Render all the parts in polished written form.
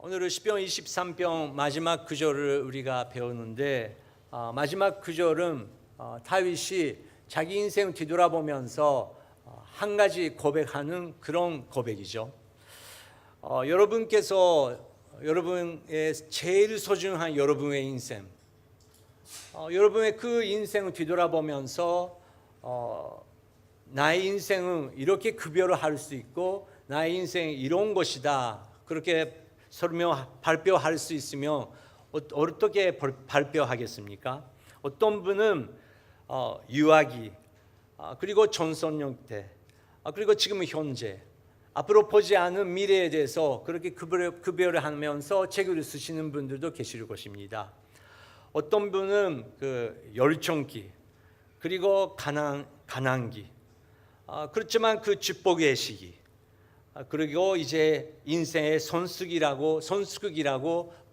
오늘은 시편 23편 마지막 구절을 우리가 배우는데 마지막 구절은 다윗이 자기 인생 뒤돌아보면서 한 가지 고백하는 그런 고백이죠. 여러분께서 여러분의 제일 소중한 여러분의 인생, 여러분의 그 인생을 뒤돌아보면서 나의 인생은 이렇게 급여를 할 수 있고 나의 인생이 이런 것이다, 그렇게 발표할 수 있으면 어떻게 발표하겠습니까? 어떤 분은 유아기, 그리고 전성령 때, 그리고 지금 현재, 앞으로 보지 않은 미래에 대해서 그렇게 급여를 하면서 책을 쓰시는 분들도 계실 것입니다. 어떤 분은 그 열정기, 그리고 가난기, 그렇지만 그 축복의 시기, 그리고 이제 인생의 손수극이라고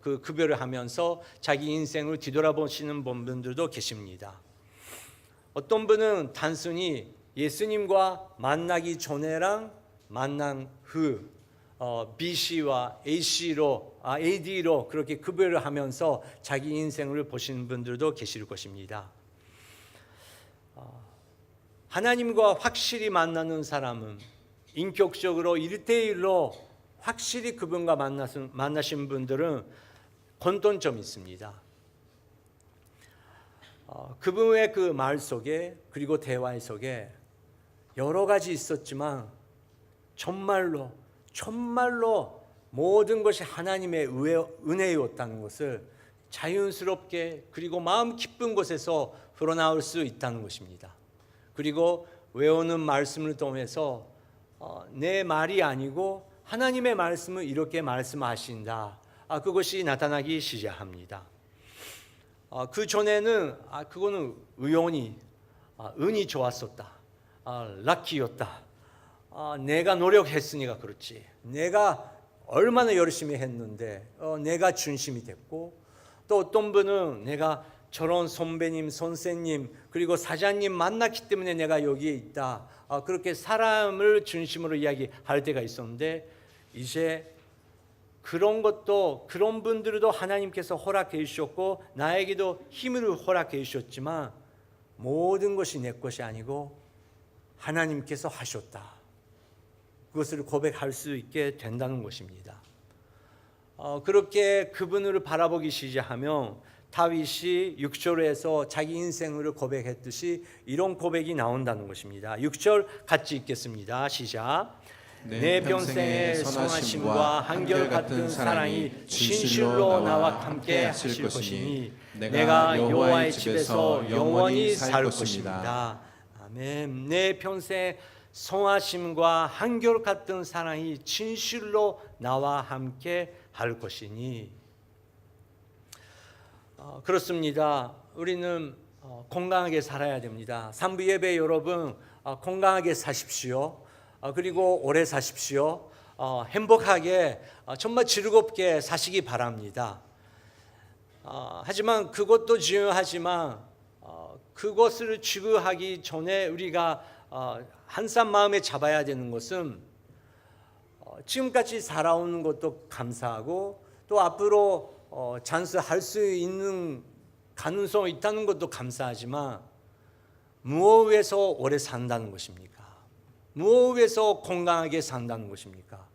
그 급여를 하면서 자기 인생을 뒤돌아보시는 분들도 계십니다. 어떤 분은 단순히 예수님과 만나기 전에랑 만난 후 BC와 AD로 그렇게 급여를 하면서 자기 인생을 보시는 분들도 계실 것입니다. 하나님과 확실히 만나는 사람은 인격적으로 1대1로 확실히 그분과 만나신 분들은 공통점이 있습니다. 그분의 그 말 속에, 그리고 대화 속에 여러 가지 있었지만 정말로 모든 것이 하나님의 은혜였다는 것을 자연스럽게, 그리고 마음 기쁜 곳에서 흘러나올 수 있다는 것입니다. 그리고 외우는 말씀을 통해서 내 말이 아니고 하나님의 말씀을 이렇게 말씀하신다, 그것이 나타나기 시작합니다. 그 전에는 그거는 운이 좋았었다, 락키였다, 내가 노력했으니까 그렇지, 내가 얼마나 열심히 했는데 내가 중심이 됐고, 또 어떤 분은 내가 저런 선배님, 선생님, 그리고 사장님 만났기 때문에 내가 여기에 있다, 그렇게 사람을 중심으로 이야기할 때가 있었는데, 이제 그런 분들도 하나님께서 허락해 주셨고 나에게도 힘을 허락해 주셨지만 모든 것이 내 것이 아니고 하나님께서 하셨다, 그것을 고백할 수 있게 된다는 것입니다. 그렇게 그분을 바라보기 시작하면 다윗이 6절에서 자기 인생을 고백했듯이 이런 고백이 나온다는 것입니다. 6절 같이 읽겠습니다. 시작. 내 평생의 선하심과 한결같은 사랑이 진실로 나와 함께 하실 것이니 내가 여호와의 집에서 영원히 살 것입니다. 아멘. 내 평생 선하심과 한결같은 사랑이 진실로 나와 함께 할 것이니, 그렇습니다. 우리는 건강하게 살아야 됩니다. 3부 예배 여러분, 건강하게 사십시오. 그리고 오래 사십시오. 행복하게, 정말 즐겁게 사시기 바랍니다. 하지만 그것도 중요하지만 그것을 추구하기 전에 우리가 항상 마음에 잡아야 되는 것은 지금까지 살아오는 것도 감사하고 또 앞으로 찬스할 수 있는 가능성이 있다는 것도 감사하지만 무엇 위해서 오래 산다는 것입니까? 무엇 위해서 건강하게 산다는 것입니까?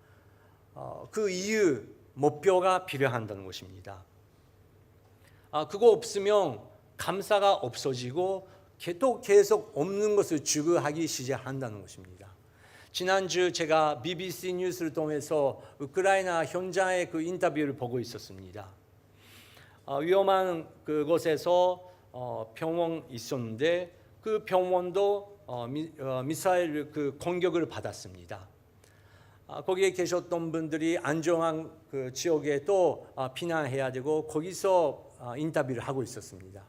그 이유, 목표가 필요한다는 것입니다. 그거 없으면 감사가 없어지고 또 계속 없는 것을 추구하기 시작한다는 것입니다. 지난주 제가 BBC 뉴스를 통해서 우크라이나 현장의 그 인터뷰를 보고 있었습니다. 위험한 그곳에서 병원이 있었는데 그 병원도 미사일 그 공격을 받았습니다. 거기에 계셨던 분들이 안정한 그 지역에 또 피난해야 되고 거기서 인터뷰를 하고 있었습니다.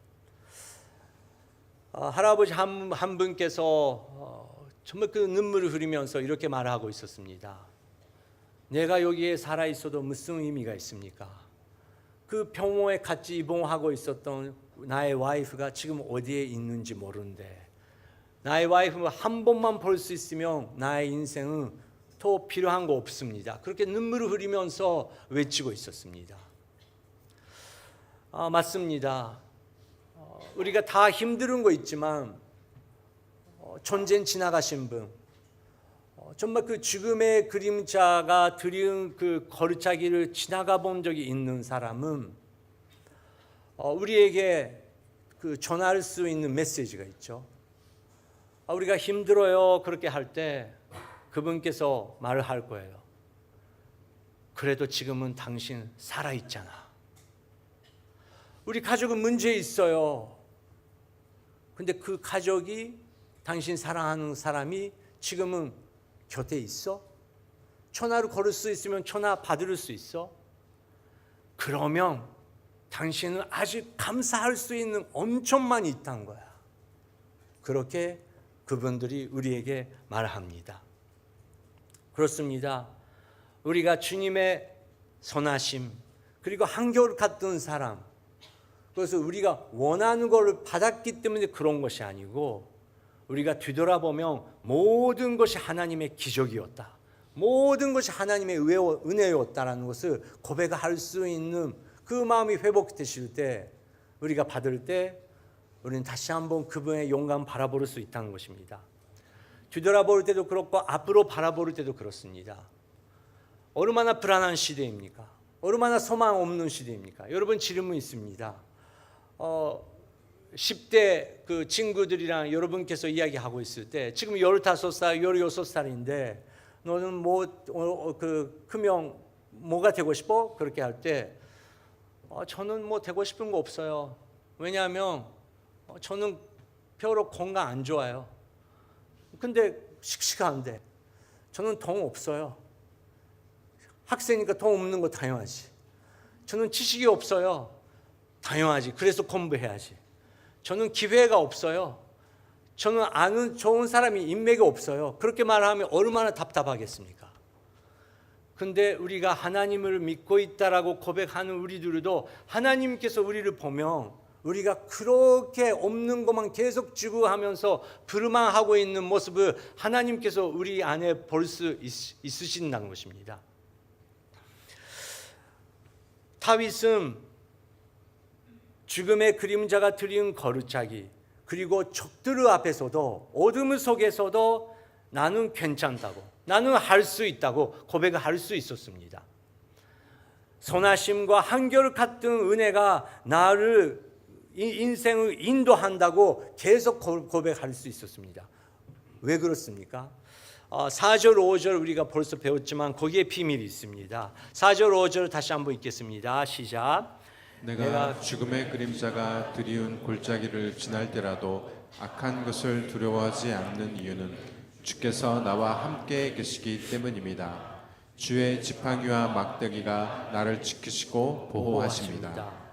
할아버지 한 분께서 정말 그 눈물을 흘리면서 이렇게 말하고 있었습니다. 내가 여기에 살아 있어도 무슨 의미가 있습니까? 그 병원에 같이 입원하고 있었던 나의 와이프가 지금 어디에 있는지 모르는데 나의 와이프를 한 번만 볼 수 있으면 나의 인생은 더 필요한 거 없습니다. 그렇게 눈물을 흘리면서 외치고 있었습니다. 맞습니다. 우리가 다 힘든 거 있지만 전쟁 지나가신 분, 정말 그 죽음의 그림자가 드리운 그 거루차기를 지나가 본 적이 있는 사람은 우리에게 그 전할 수 있는 메시지가 있죠. 우리가 힘들어요 그렇게 할 때 그분께서 말을 할 거예요. 그래도 지금은 당신 살아있잖아. 우리 가족은 문제 있어요. 근데 그 가족이 당신 사랑하는 사람이 지금은 곁에 있어? 전화를 걸을 수 있으면 전화 받을 수 있어? 그러면 당신은 아직 감사할 수 있는 엄청 많이 있다는 거야. 그렇게 그분들이 우리에게 말합니다. 그렇습니다. 우리가 주님의 선하심 그리고 한결 같은 사람, 그래서 우리가 원하는 것을 받았기 때문에 그런 것이 아니고 우리가 뒤돌아보면 모든 것이 하나님의 기적이었다, 모든 것이 하나님의 은혜였다라는 것을 고백할 수 있는 그 마음이 회복되실 때, 우리가 받을 때 우리는 다시 한번 그분의 영광 바라볼 수 있다는 것입니다. 뒤돌아볼 때도 그렇고 앞으로 바라볼 때도 그렇습니다. 얼마나 불안한 시대입니까? 얼마나 소망 없는 시대입니까? 여러분, 질문 있습니다. 10대 그 친구들이랑 여러분께서 이야기하고 있을 때 지금 15살, 16살인데 너는 크면 뭐가 되고 싶어? 그렇게 할 때 저는 되고 싶은 거 없어요. 왜냐하면 저는 별로 건강 안 좋아요. 근데 씩씩한데 저는 돈 없어요. 학생이니까 돈 없는 거 당연하지. 저는 지식이 없어요. 당연하지. 그래서 공부해야지. 저는 기회가 없어요. 저는 아는 좋은 사람이 인맥이 없어요. 그렇게 말하면 얼마나 답답하겠습니까? 근데 우리가 하나님을 믿고 있다라고 고백하는 우리들도 하나님께서 우리를 보면 우리가 그렇게 없는 것만 계속 추구하면서 불만하고 있는 모습을 하나님께서 우리 안에 볼 수 있으신다는 것입니다. 다윗은 죽음의 그림자가 드린 거루차기, 그리고 적들 앞에서도 어둠 속에서도 나는 괜찮다고, 나는 할 수 있다고 고백을 할 수 있었습니다. 선하심과 한결 같은 은혜가 나를 인생을 인도한다고 계속 고백할 수 있었습니다. 왜 그렇습니까? 4절 5절 우리가 벌써 배웠지만 거기에 비밀이 있습니다. 4절 5절 다시 한번 읽겠습니다. 시작. 내가 죽음의 그림자가 드리운 골짜기를 지날 때라도 악한 것을 두려워하지 않는 이유는 주께서 나와 함께 계시기 때문입니다. 주의 지팡이와 막대기가 나를 지키시고 보호하십니다.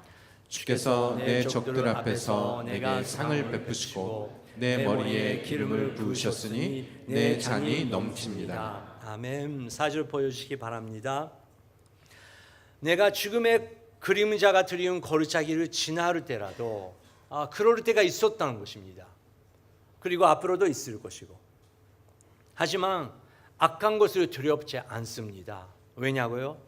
주께서 내 적들 앞에서 내게 상을 베푸시고 내 머리에 기름을 부으셨으니 내 잔이 넘칩니다. 아멘. 4절 보여주시기 바랍니다. 내가 죽음의 그림자가 드리운 거루차기를 지나를 때라도 그럴 때가 있었다는 것입니다. 그리고 앞으로도 있을 것이고, 하지만 악한 것을 두렵지 않습니다. 왜냐고요?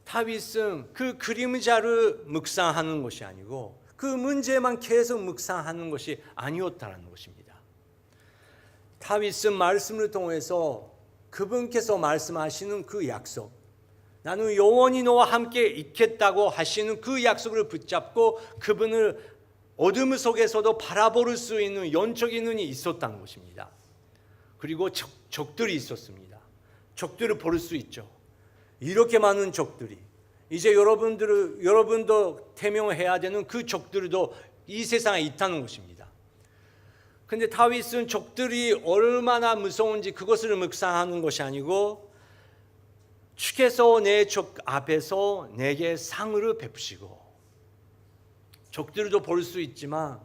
다윗은 그 그림자를 묵상하는 것이 아니고 그 문제만 계속 묵상하는 것이 아니었다는 것입니다. 다윗은 말씀을 통해서 그분께서 말씀하시는 그 약속, 나는 영원히 너와 함께 있겠다고 하시는 그 약속을 붙잡고 그분을 어둠 속에서도 바라볼 수 있는 영적인 눈이 있었다는 것입니다. 그리고 적들이 있었습니다. 적들을 볼 수 있죠. 이렇게 많은 적들이, 이제 여러분도 태명해야 되는 그 적들도 이 세상에 있다는 것입니다. 근데 다윗은 적들이 얼마나 무서운지 그것을 묵상하는 것이 아니고 주께서 내 적 앞에서 내게 상을 베푸시고, 적들도 볼 수 있지만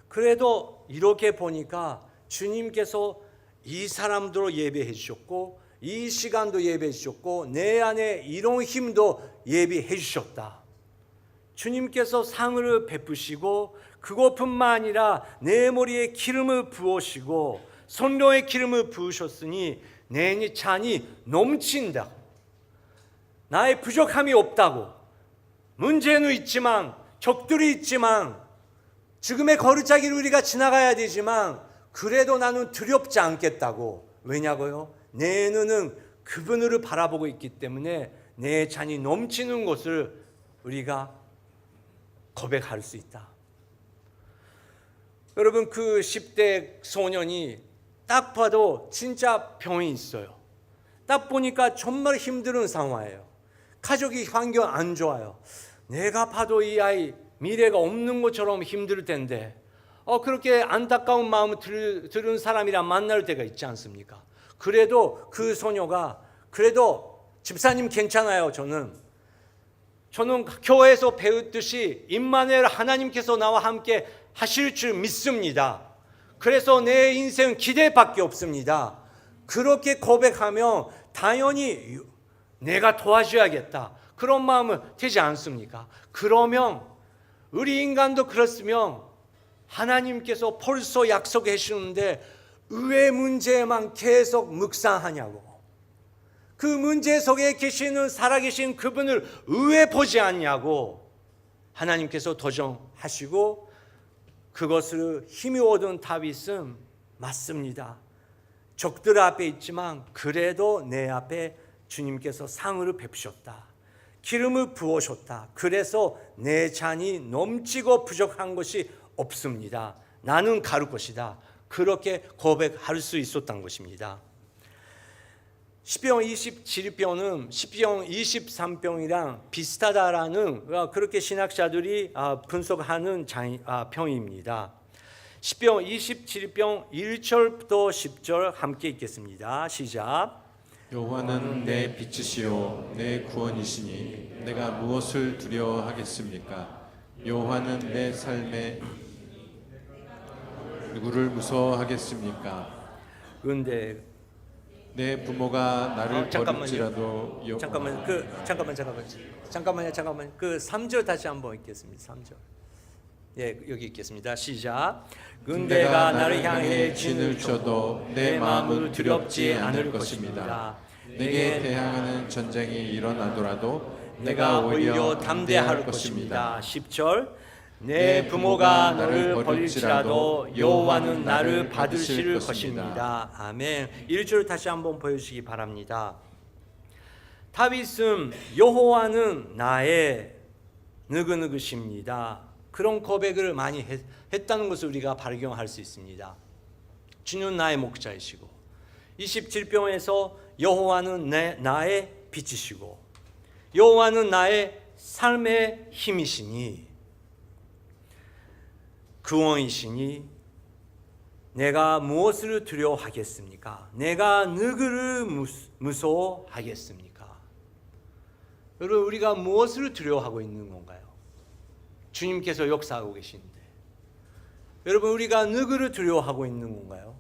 그래도 이렇게 보니까 주님께서 이 사람들을 예배해 주셨고 이 시간도 예배해 주셨고 내 안에 이런 힘도 예비해 주셨다. 주님께서 상을 베푸시고 그것뿐만 아니라 내 머리에 기름을 부으시고 손로에 기름을 부으셨으니 내 잔이 넘친다. 나의 부족함이 없다고. 문제는 있지만, 적들이 있지만, 죽음의 거르자기를 우리가 지나가야 되지만 그래도 나는 두렵지 않겠다고. 왜냐고요? 내 눈은 그분을 바라보고 있기 때문에 내 잔이 넘치는 것을 우리가 고백할 수 있다. 여러분, 그 10대 소년이 딱 봐도 진짜 병이 있어요. 딱 보니까 정말 힘든 상황이에요. 가족이 환경 안 좋아요. 내가 봐도 이 아이 미래가 없는 것처럼 힘들 텐데 그렇게 안타까운 마음을 들은 사람이랑 만날 때가 있지 않습니까? 그래도 그 소녀가 그래도 집사님 괜찮아요. 저는 교회에서 배웠듯이 임마누엘 하나님께서 나와 함께 하실 줄 믿습니다. 그래서 내 인생 기대밖에 없습니다. 그렇게 고백하면 당연히 내가 도와줘야겠다. 그런 마음은 되지 않습니까? 그러면 우리 인간도 그렇으면 하나님께서 벌써 약속해 주시는데 왜 문제만 계속 묵상하냐고. 그 문제 속에 계시는 살아계신 그분을 왜 보지 않냐고 하나님께서 도전하시고 그것을 힘이 얻은 다윗은 맞습니다. 적들 앞에 있지만 그래도 내 앞에 주님께서 상을 베푸셨다. 기름을 부으셨다. 그래서 내 잔이 넘치고 부족한 것이 없습니다. 나는 가를 것이다. 그렇게 고백할 수 있었던 것입니다. 시편 27편은 시편 23편이랑 비슷하다라는 그렇게 신학자들이 분석하는 평입니다. 시편 27편 1절부터 10절 함께 읽겠습니다. 시작. 여호와는 내 빛이시요 내 구원이시니 내가 무엇을 두려워하겠습니까? 여호와는 내 삶에 누구를 무서워하겠습니까? 그런데 내 부모가 나를 잠깐만요. 버릴지라도 잠깐만요. 그 3절 다시 한번 읽겠습니다. 3절. 예, 여기 읽겠습니다. 시작. 군대가 나를 향해 진을 쳐도 내 마음은 두렵지 않을 것입니다. 내게 대항하는 전쟁이 일어나더라도 내가 오히려 담대할 것입니다. 10절. 내 부모가 너를 버릴지라도 여호와는 나를 받으실 것입니다. 아멘. 1절 다시 한번 보여주시기 바랍니다. 다윗은 여호와는 나의 느그느그십니다. 그런 고백을 많이 했다는 것을 우리가 발견할 수 있습니다. 주는 나의 목자이시고 27편에서 여호와는 나의 빛이시고 여호와는 나의 삶의 힘이시니 구원이시니 내가 무엇을 두려워하겠습니까? 내가 누구를 무서워하겠습니까? 여러분, 우리가 무엇을 두려워하고 있는 건가요? 주님께서 역사하고 계신데 여러분, 우리가 누구를 두려워하고 있는 건가요?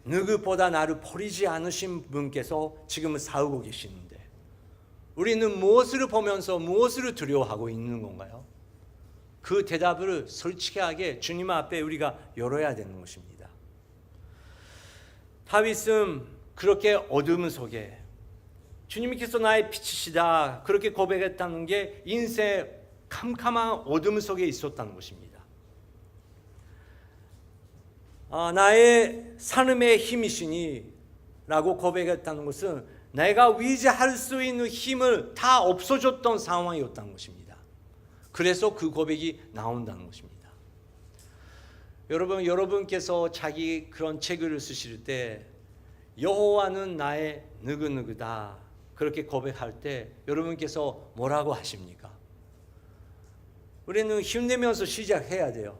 누구보다 나를 버리지 않으신 분께서 지금은 싸우고 계시는데 우리는 무엇을 보면서 무엇을 두려워하고 있는 건가요? 그 대답을 솔직하게 주님 앞에 우리가 열어야 되는 것입니다. 다윗은 그렇게 어둠 속에 주님께서 나의 빛이시다 그렇게 고백했다는 게 인생의 캄캄한 어둠 속에 있었다는 것입니다. 나의 삶의 힘이시니 라고 고백했다는 것은 내가 위지할 수 있는 힘을 다 없어졌던 상황이었다는 것입니다. 그래서 그 고백이 나온다는 것입니다. 여러분께서 자기 그런 책을 쓰실 때 여호와는 나의 느그느그다 그렇게 고백할 때 여러분께서 뭐라고 하십니까? 우리는 힘내면서 시작해야 돼요.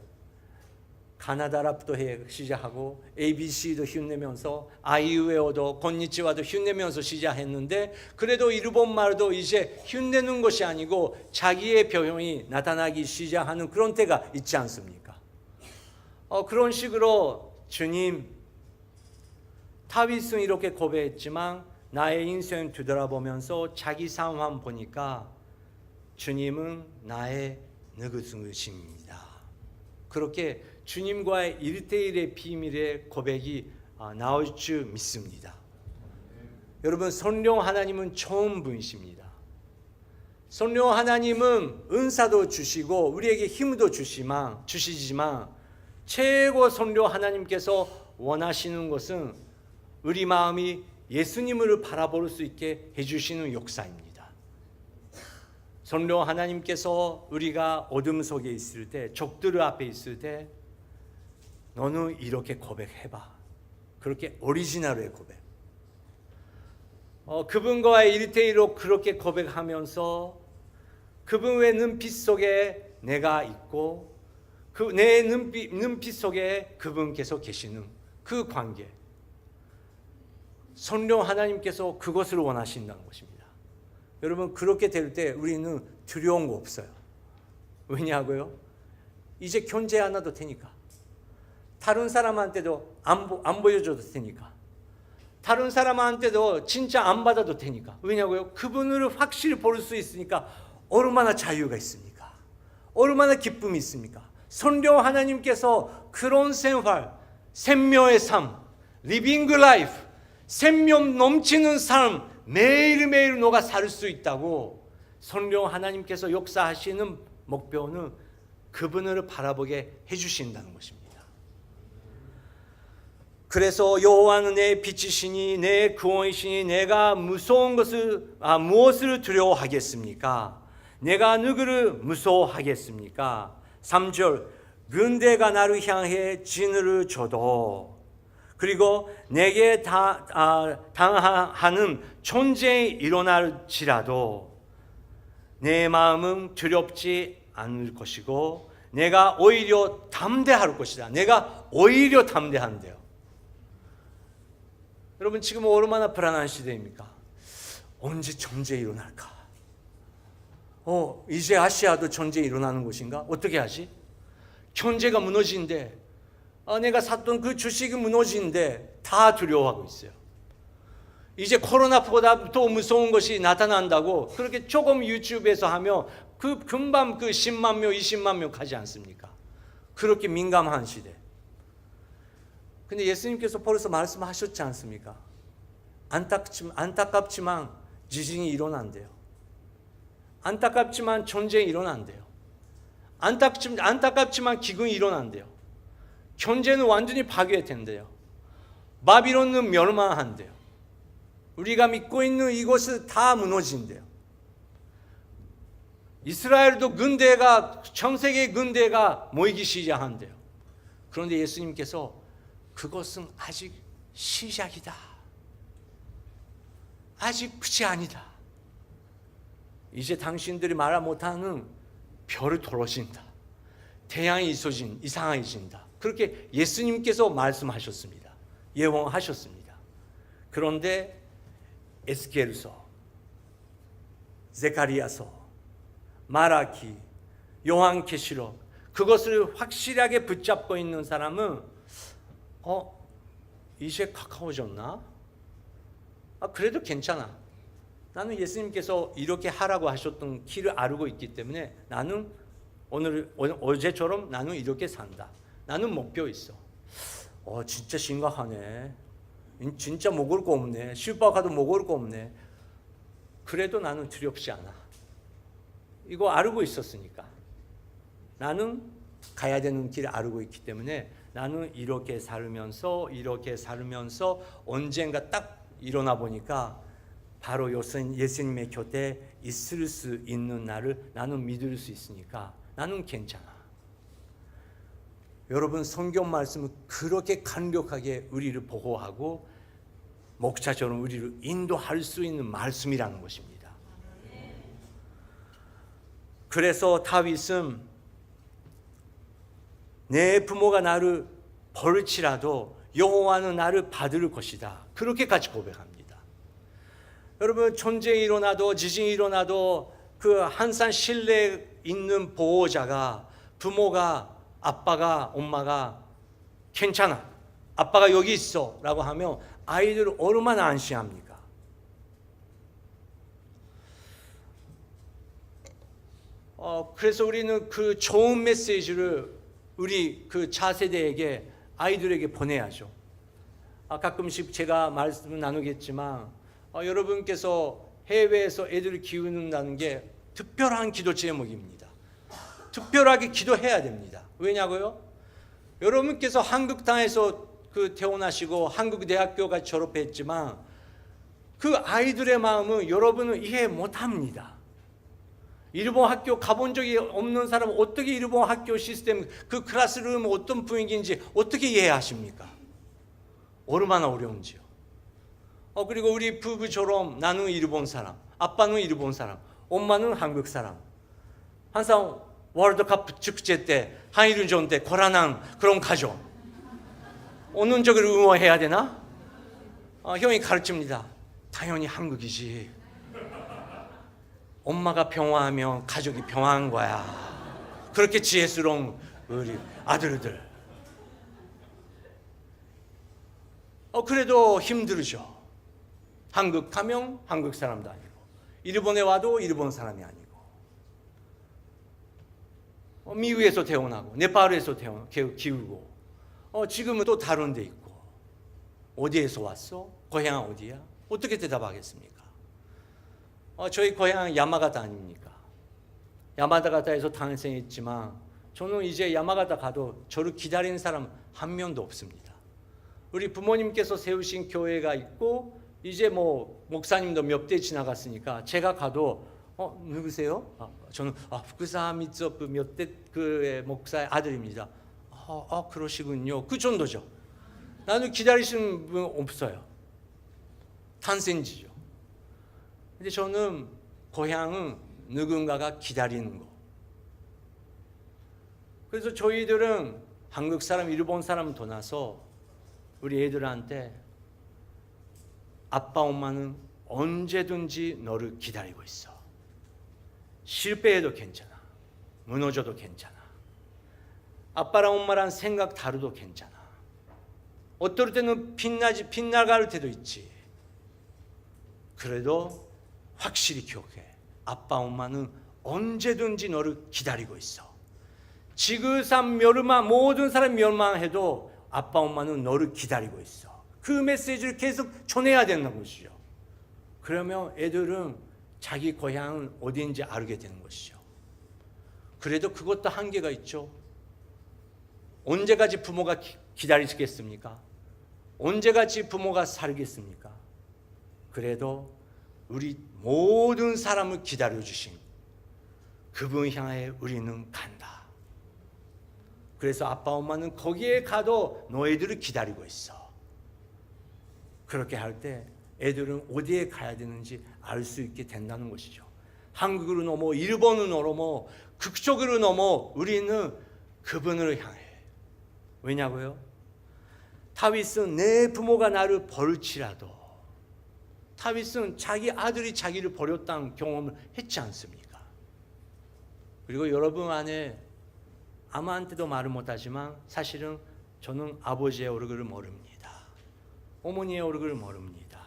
가나다라부터 시작하고 ABC도 힘내면서 아이유에어도 건니치와도 힘내면서 시작했는데 그래도 일본말도 이제 힘내는 것이 아니고 자기의 표현이 나타나기 시작하는 그런 때가 있지 않습니까? 그런 식으로 주님, 다윗은 이렇게 고백했지만 나의 인생 뒤돌아보면서 자기 상황 보니까 주님은 나의 느그느그십니다. 그렇게 주님과의 1대1의 비밀의 고백이 나올 줄 믿습니다. 여러분, 성령 하나님은 좋은 분이십니다. 성령 하나님은 은사도 주시고 우리에게 힘도 주시지만 최고 성령 하나님께서 원하시는 것은 우리 마음이 예수님을 바라볼 수 있게 해주시는 역사입니다. 성령 하나님께서 우리가 어둠 속에 있을 때, 적들 앞에 있을 때 너는 이렇게 고백해봐. 그렇게 오리지널의 고백. 그분과의 1대1로 그렇게 고백하면서 그분의 눈빛 속에 내가 있고 내 눈빛 속에 그분께서 계시는 그 관계. 성령 하나님께서 그것을 원하신다는 것입니다. 여러분, 그렇게 될 때 우리는 두려운 거 없어요. 왜냐고요? 이제 견제 안 해도 되니까. 다른 사람한테도 안 보여줘도 되니까. 다른 사람한테도 진짜 안 받아도 되니까. 왜냐고요? 그분을 확실히 볼 수 있으니까 얼마나 자유가 있습니까? 얼마나 기쁨이 있습니까? 성령 하나님께서 그런 생활, 생명의 삶, 리빙 라이프, 생명 넘치는 삶 매일매일 너가 살 수 있다고 성령 하나님께서 역사하시는 목표는 그분을 바라보게 해주신다는 것입니다. 그래서 여호와는 내 빛이시니 내 구원이시니 내가 무엇을 두려워하겠습니까? 내가 누구를 무서워하겠습니까? 3절, 군대가 나를 향해 진을 줘도 그리고 내게 당하는 전쟁이 일어날지라도 내 마음은 두렵지 않을 것이고 내가 오히려 담대할 것이다. 내가 오히려 담대한데요. 여러분, 지금 얼마나 불안한 시대입니까? 언제 전쟁이 일어날까? 이제 아시아도 전쟁이 일어나는 곳인가? 어떻게 하지? 경제가 무너지는데 내가 샀던 그 주식이 무너지는데 다 두려워하고 있어요. 이제 코로나보다 더 무서운 것이 나타난다고 그렇게 조금 유튜브에서 하면 금방 10만 명, 20만 명 가지 않습니까? 그렇게 민감한 시대. 근데 예수님께서 벌써 말씀하셨지 않습니까? 안타깝지만 지진이 일어난대요. 안타깝지만 전쟁이 일어난대요. 안타깝지만 기근이 일어난대요. 경제는 완전히 파괴된대요. 바빌론은 멸망한대요. 우리가 믿고 있는 이곳은 다 무너진대요. 이스라엘도 전 세계 군대가 모이기 시작한대요. 그런데 예수님께서 그것은 아직 시작이다. 아직 끝이 아니다. 이제 당신들이 말 못하는 별이 떨어진다. 태양이 이상해진다. 그렇게 예수님께서 말씀하셨습니다. 예언하셨습니다. 그런데 에스겔서, 제카리아서, 마라키, 요한계시록 그것을 확실하게 붙잡고 있는 사람은 이제 가까워졌나? 그래도 괜찮아. 나는 예수님께서 이렇게 하라고 하셨던 길을 알고 있기 때문에 나는 어제처럼 나는 이렇게 산다. 나는 목표 있어. 진짜 심각하네. 진짜 먹을 거 없네. 슈퍼카도 먹을 거 없네. 그래도 나는 두렵지 않아. 이거 알고 있었으니까. 나는 가야 되는 길을 알고 있기 때문에 나는 이렇게 살면서 언젠가 딱 일어나 보니까 바로 예수님의 곁에 있을 수 있는 나를 나는 믿을 수 있으니까 나는 괜찮아. 여러분, 성경 말씀은 그렇게 강력하게 우리를 보호하고 목자처럼 우리를 인도할 수 있는 말씀이라는 것입니다. 그래서 다윗은 내 부모가 나를 벌칠지라도 여호와는 나를 받을 것이다. 그렇게까지 고백합니다. 여러분, 전쟁이 일어나도 지진이 일어나도 그 항상 신뢰 있는 보호자가, 부모가, 아빠가, 엄마가 괜찮아, 아빠가 여기 있어 라고 하면 아이들 얼마나 안심합니까? 그래서 우리는 그 좋은 메시지를 우리 그 차세대에게, 아이들에게 보내야죠. 가끔씩 제가 말씀 나누겠지만 여러분께서 해외에서 애들을 키우는다는 게 특별한 기도 제목입니다. 특별하게 기도해야 됩니다. 왜냐고요? 여러분께서 한국 땅에서 태어나시고 한국 대학교가 졸업했지만 그 아이들의 마음은 여러분은 이해 못합니다. 일본 학교 가본 적이 없는 사람은 어떻게 일본 학교 시스템, 그 클래스룸 어떤 분위기인지 어떻게 이해하십니까? 얼마나 어려운지요. 그리고 우리 부부처럼 나는 일본 사람, 아빠는 일본 사람, 엄마는 한국 사람. 항상 월드컵 축제 때, 한일전 때 고란한 그런 가족. 어느 쪽을 응원해야 되나? 형이 가르칩니다. 당연히 한국이지. 엄마가 평화하면 가족이 평화한 거야. 그렇게 지혜스러운 우리 아들들. 그래도 힘들죠. 한국 가면 한국 사람도 아니고, 일본에 와도 일본 사람이 아니고, 미국에서 태어나고, 네팔에서 키우고, 지금은 또 다른 데 있고. 어디에서 왔어? 고향 어디야? 어떻게 대답하겠습니까? 저희 고향 야마가타 아닙니까? 야마가타에서 탄생했지만 저는 이제 야마가타 가도 저를 기다리는 사람 한 명도 없습니다. 우리 부모님께서 세우신 교회가 있고 이제 목사님도 몇 대 지나갔으니까 제가 가도 누구세요? 저는 후쿠사 미츠오프 몇 대 그 목사의 아들입니다. 그러시군요. 그 정도죠. 나는 기다리시는 분 없어요. 탄생지죠. 근데 저는 고향은 누군가가 기다리는 거. 그래서 저희들은 한국 사람, 일본 사람 떠나서 우리 애들한테 아빠, 엄마는 언제든지 너를 기다리고 있어. 실패해도 괜찮아. 무너져도 괜찮아. 아빠랑 엄마랑 생각 다르도 괜찮아. 어떨 때는 빗나갈 때도 있지. 그래도 확실히 기억해. 아빠, 엄마는 언제든지 너를 기다리고 있어. 지구상 모든 사람 멸망해도 아빠, 엄마는 너를 기다리고 있어. 그 메시지를 계속 전해야 되는 것이죠. 그러면 애들은 자기 고향은 어디인지 알게 되는 것이죠. 그래도 그것도 한계가 있죠. 언제까지 부모가 기다리시겠습니까? 언제까지 부모가 살겠습니까? 그래도 우리 모든 사람을 기다려주신 그분 향해 우리는 간다. 그래서 아빠 엄마는 거기에 가도 너희들을 기다리고 있어. 그렇게 할 때 애들은 어디에 가야 되는지 알 수 있게 된다는 것이죠. 한국으로 넘어 일본으로 넘어 극적으로 넘어 우리는 그분을 향해. 왜냐고요? 다윗은 내 부모가 나를 버릴지라도, 다윗은 자기 아들이 자기를 버렸다는 경험을 했지 않습니까? 그리고 여러분 안에 아무한테도 말을 못하지만 사실은 저는 아버지의 얼굴을 모릅니다. 어머니의 얼굴을 모릅니다.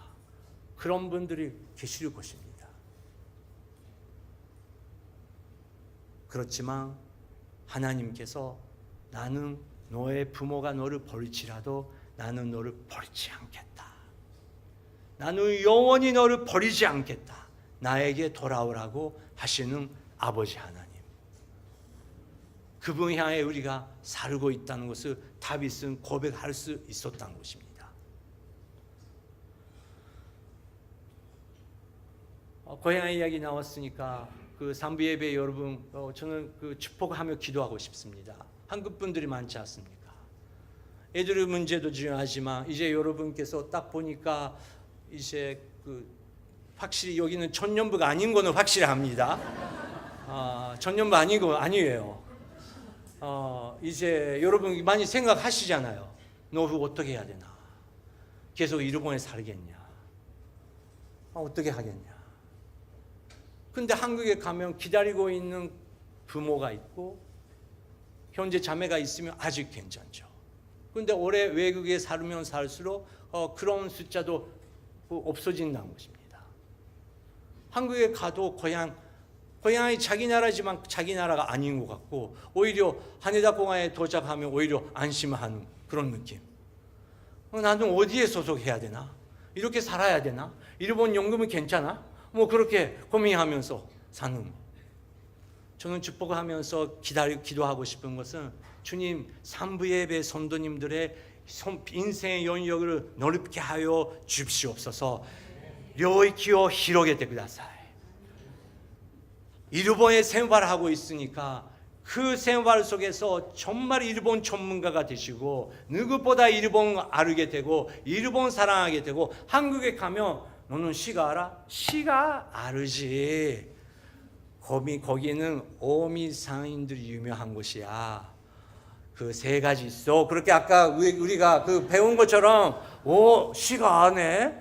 그런 분들이 계실 것입니다. 그렇지만 하나님께서 나는 너의 부모가 너를 버릴지라도 나는 너를 버리지 않겠다. 나는 영원히 너를 버리지 않겠다. 나에게 돌아오라고 하시는 아버지 하나님. 그분 향해 우리가 살고 있다는 것을 다윗은 고백할 수 있었다는 것입니다. 고향의 이야기 나왔으니까 그 산부 예배 여러분, 저는 그 축복하며 기도하고 싶습니다. 한국 분들이 많지 않습니까? 애들의 문제도 중요하지만 이제 여러분께서 딱 보니까 이제 확실히 여기는 전년부가 아닌 거는 확실합니다. 전년부 아니에요. 이제 여러분 많이 생각하시잖아요. 노후 어떻게 해야 되나? 계속 일본에 살겠냐? 어떻게 하겠냐? 근데 한국에 가면 기다리고 있는 부모가 있고 현재 자매가 있으면 아직 괜찮죠. 근데 오래 외국에 살면 살수록 그런 숫자도 없어진다는 것입니다. 한국에 가도 고향이 자기 나라지만 자기 나라가 아닌 것 같고 오히려 하네다 공항에 도착하면 오히려 안심하는 그런 느낌. 나는 어디에 소속해야 되나? 이렇게 살아야 되나? 일본 연금은 괜찮아? 뭐 그렇게 고민하면서 사는. 저는 축복을 하면서 기도하고 싶은 것은 주님, 삼부 예배 성도님들의 인생의 영역을 넓게 하여 주시옵소서. 료이키오 히로게테 쿠다사이. 일본에 생활하고 있으니까 그 생활 속에서 정말 일본 전문가가 되시고 누구보다 일본 알게 되고 일본 사랑하게 되고 한국에 가면 너는 시가 알아? 시가 알지. 거기는 오미상인들이 유명한 곳이야. 그 세 가지 있어. 그렇게 아까 우리가 그 배운 것처럼 시가 아네.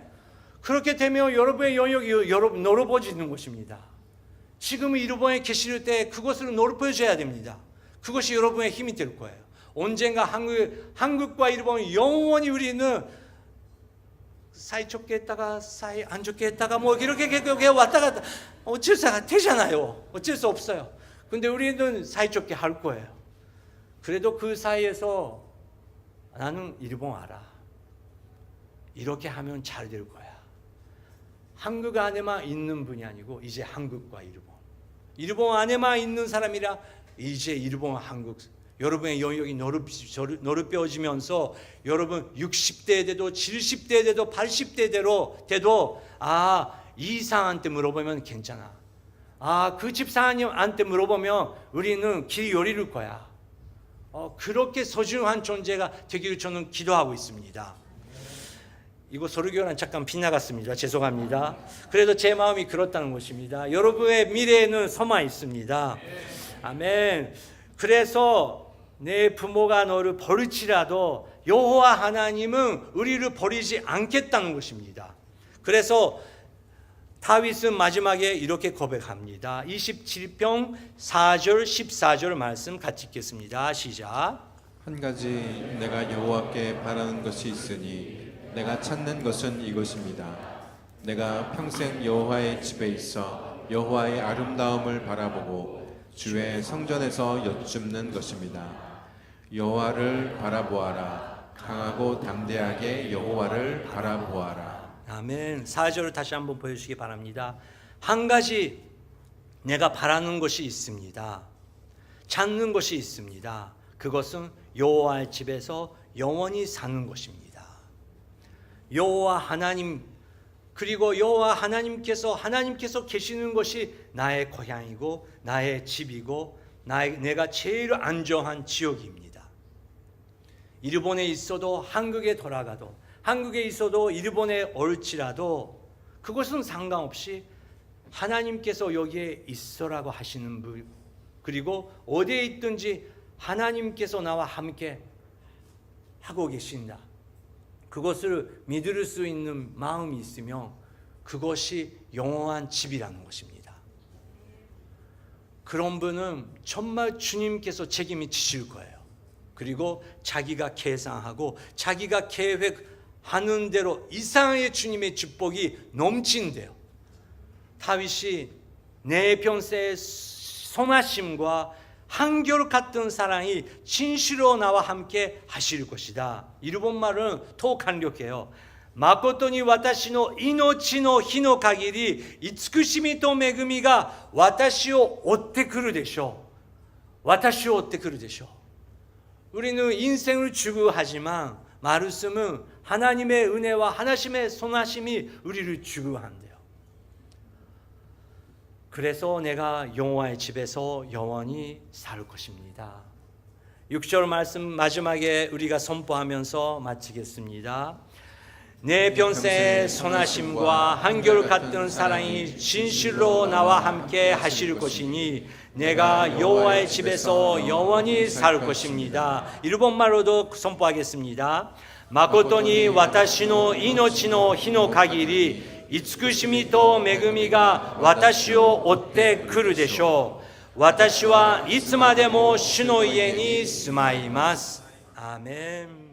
그렇게 되면 여러분의 영역이 넓어지는 것입니다. 지금 일본에 계실 때 그것을 넓혀줘야 됩니다. 그것이 여러분의 힘이 될 거예요. 언젠가 한국과 일본 영원히 우리는 사이 좋게 했다가 사이 안 좋게 했다가 뭐 이렇게 왔다 갔다 어쩔 수 되잖아요. 어쩔 수 없어요. 근데 우리는 사이 좋게 할 거예요. 그래도 그 사이에서 나는 일본 알아. 이렇게 하면 잘 될 거야. 한국 안에만 있는 분이 아니고 이제 한국과 일본 안에만 있는 사람이라 이제 일본, 한국 여러분의 영역이 넓혀지면서 여러분 60대 돼도 70대 돼도 80대 돼도 이사한테 물어보면 괜찮아. 그 집사님한테 물어보면 우리는 길이 열릴 거야. 그렇게 소중한 존재가 되기를 저는 기도하고 있습니다. 이거 설교는 잠깐 빗나갔습니다. 죄송합니다. 그래도 제 마음이 그렇다는 것입니다. 여러분의 미래에는 소망이 있습니다. 아멘. 그래서 내 부모가 너를 버릴지라도 여호와 하나님은 우리를 버리지 않겠다는 것입니다. 그래서 다윗은 마지막에 이렇게 고백합니다. 27편 4절 14절 말씀 같이 읽겠습니다. 시작. 한 가지 내가 여호와께 바라는 것이 있으니 내가 찾는 것은 이것입니다. 내가 평생 여호와의 집에 있어 여호와의 아름다움을 바라보고 주의 성전에서 여쭙는 것입니다. 여호와를 바라보아라. 강하고 담대하게 여호와를 바라보아라. 아멘. 4절을 다시 한번 보여주시기 바랍니다. 한 가지 내가 바라는 것이 있습니다. 찾는 것이 있습니다. 그것은 여호와의 집에서 영원히 사는 것입니다. 여호와 하나님, 그리고 여호와 하나님께서 계시는 것이 나의 고향이고 나의 집이고 내가 제일 안정한 지역입니다. 일본에 있어도 한국에 돌아가도 한국에 있어도 일본에 올지라도 그것은 상관없이 하나님께서 여기에 있어라고 하시는 분, 그리고 어디에 있든지 하나님께서 나와 함께 하고 계신다. 그것을 믿을 수 있는 마음이 있으면 그것이 영원한 집이라는 것입니다. 그런 분은 정말 주님께서 책임이 지실 거예요. 그리고 자기가 계산하고 자기가 계획하는 대로 이상의 주님의 축복이 넘친대요. 다윗이 내 평생의 선하심과 한결 같은 사랑이 진실로 나와 함께 하실 것이다. 일본말은 더 강력해요. 마코토니 와타시노 이노치노 히노 가기리 이츠쿠시미と恵みが私を追ってくるでしょう。私を追ってくるでしょう。 우리는 인생을 추구하지만 말씀은 하나님의 은혜와 하나님의 선하심이 우리를 추구한대요. 그래서 내가 여호와의 집에서 영원히 살 것입니다. 6절 말씀 마지막에 우리가 선포하면서 마치겠습니다. 내 평생의 선하심과 한결 같은 사랑이 진실로 나와 함께 하실 것이니 내가 여호와의 집에서 영원히 살 것입니다. 일본말로도 선포하겠습니다. 마코토니 와타시の命の日の限り慈しみと恵みが私を追ってくるでしょう。私はいつまでも主の家に住まいます。アーメン。